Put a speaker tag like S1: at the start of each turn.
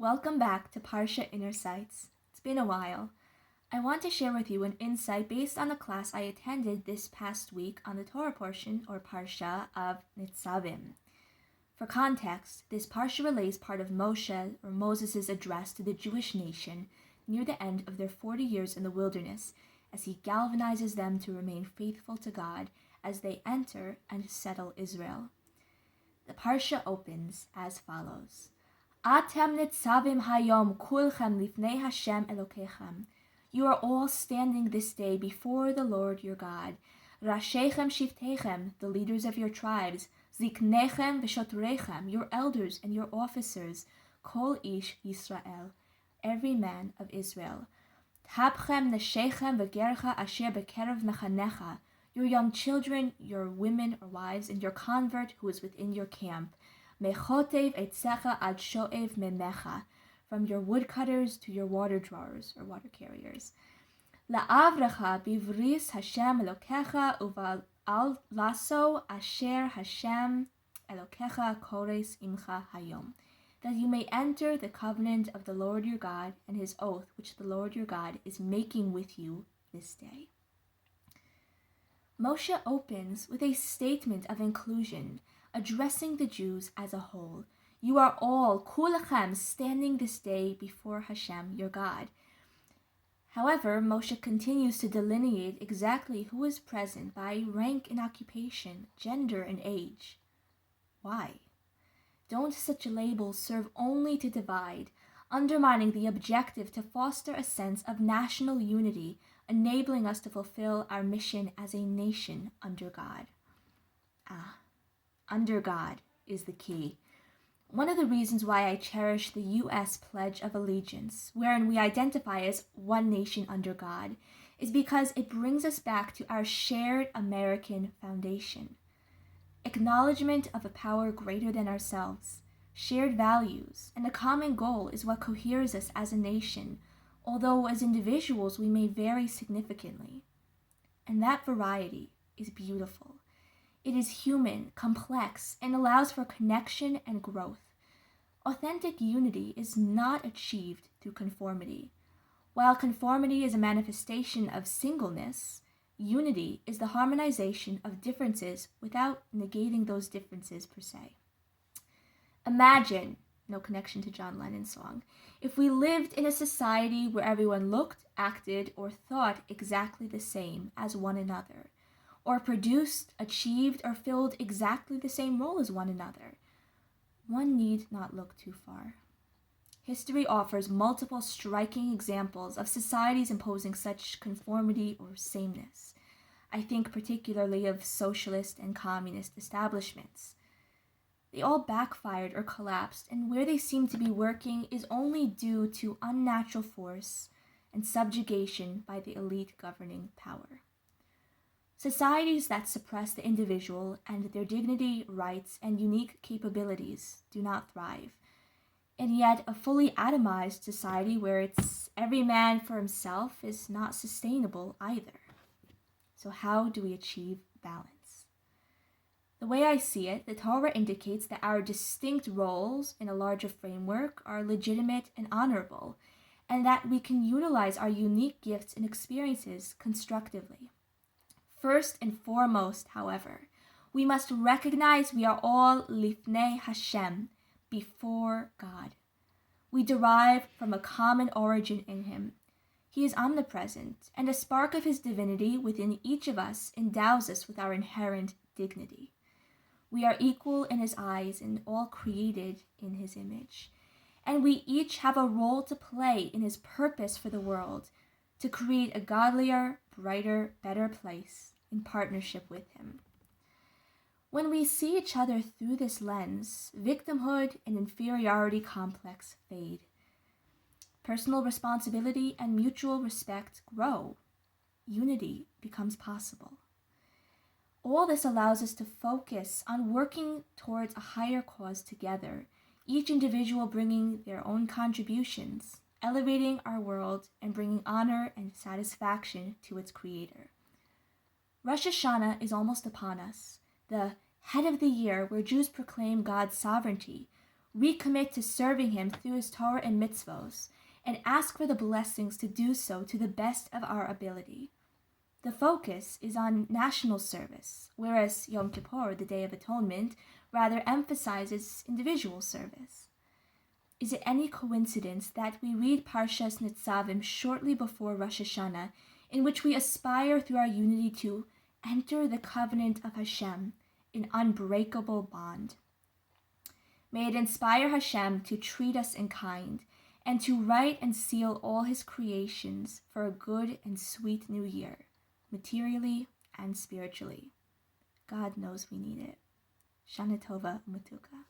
S1: Welcome back to Parshah In. It's been a while. I want to share with you an insight based on a class I attended this past week on the Torah portion, or Parshah, of Nitzavim. For context, this Parsha relays part of Moshe, or Moses' address to the Jewish nation near the end of their 40 years in the wilderness, as he galvanizes them to remain faithful to God as they enter and settle Israel. The Parsha opens as follows. Atem Nitzavim hayom kulchem lifnei Hashem Elokechem. You are all standing this day before the Lord your God. Rashechem shiftechem, the leaders of your tribes. Ziknechem v'shotrechem, your elders and your officers. Kol ish Yisrael, every man of Israel. Tapchem neshechem v'gercha asher bekerev mechanecha, your young children, your women or wives, and your convert who is within your camp. Mechotev etzecha ad shoev memecha, from your woodcutters to your water drawers or water carriers. La'avrecha bivris Hashem Elokecha uval al lasso asher Hashem Elokecha kores imcha hayom, that you may enter the covenant of the Lord your God and his oath which the Lord your God is making with you this day. Moshe opens with a statement of inclusion, addressing the Jews as a whole. You are all, kulachem, standing this day before Hashem, your God. However, Moshe continues to delineate exactly who is present by rank and occupation, gender and age. Why? Don't such labels serve only to divide, undermining the objective to foster a sense of national unity, enabling us to fulfill our mission as a nation under God? Under God is the key. One of the reasons why I cherish the U.S. Pledge of Allegiance, wherein we identify as one nation under God, is because it brings us back to our shared American foundation. Acknowledgement of a power greater than ourselves, shared values, and a common goal is what coheres us as a nation, although as individuals we may vary significantly. And that variety is beautiful. It is human, complex, and allows for connection and growth. Authentic unity is not achieved through conformity. While conformity is a manifestation of singleness, unity is the harmonization of differences without negating those differences per se. Imagine, no connection to John Lennon's song, if we lived in a society where everyone looked, acted, or thought exactly the same as one another, or produced, achieved, or filled exactly the same role as one another. One need not look too far. History offers multiple striking examples of societies imposing such conformity or sameness. I think particularly of socialist and communist establishments. They all backfired or collapsed, and where they seem to be working is only due to unnatural force and subjugation by the elite governing power. Societies that suppress the individual and their dignity, rights, and unique capabilities do not thrive. And yet, a fully atomized society where it's every man for himself is not sustainable either. So how do we achieve balance? The way I see it, the Torah indicates that our distinct roles in a larger framework are legitimate and honorable, and that we can utilize our unique gifts and experiences constructively. First and foremost, however, we must recognize we are all lifnei Hashem, before God. We derive from a common origin in him. He is omnipresent, and a spark of his divinity within each of us endows us with our inherent dignity. We are equal in his eyes and all created in his image. And we each have a role to play in his purpose for the world, to create a godlier, brighter, better place in partnership with him. When we see each other through this lens, victimhood and inferiority complex fade. Personal responsibility and mutual respect grow. Unity becomes possible. All this allows us to focus on working towards a higher cause together, each individual bringing their own contributions, elevating our world and bringing honor and satisfaction to its creator. Rosh Hashanah is almost upon us, the head of the year where Jews proclaim God's sovereignty, recommit to serving him through his Torah and mitzvos, and ask for the blessings to do so to the best of our ability. The focus is on national service, whereas Yom Kippur, the Day of Atonement, rather emphasizes individual service. Is it any coincidence that we read Parshas Nitzavim shortly before Rosh Hashanah, in which we aspire through our unity to enter the covenant of Hashem, an unbreakable bond? May it inspire Hashem to treat us in kind, and to write and seal all his creations for a good and sweet new year, materially and spiritually. God knows we need it. Shana Tova, Umutuka.